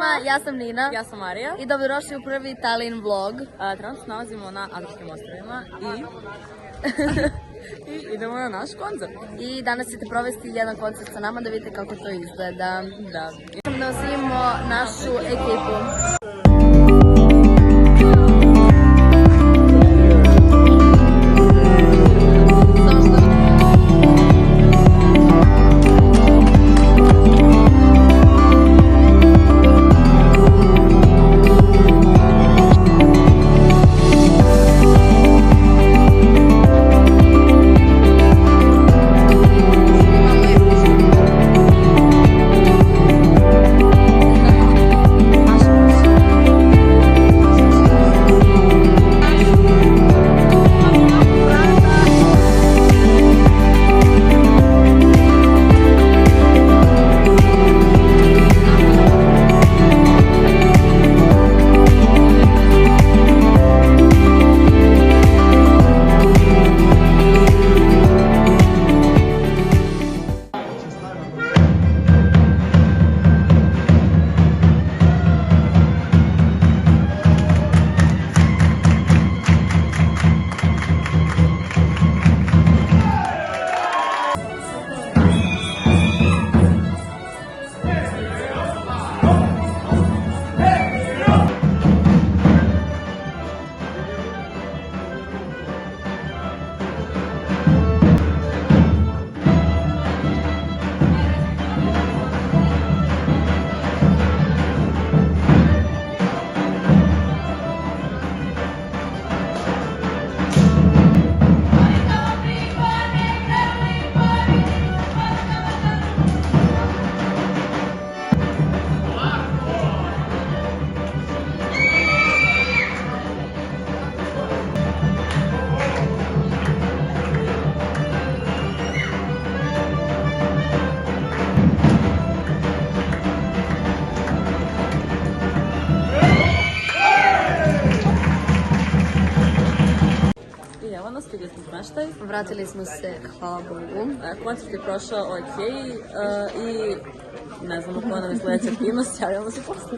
svima, ja sam Nina. Ja sam Marija. I dobrodošli u prvi Italin vlog. Trenutno se nalazimo na Adriatskim ostrvima i idemo na naš koncert. I danas ćete provesti jedan koncert sa nama da vidite kako to izgleda. Da. Nosimo našu ekipu. Stigli smo smeštaj. Vratili smo se, hvala Bogu. Koncert je prošao ok i ne znamo koja nam je sledeća aktivnost, javljamo se posle.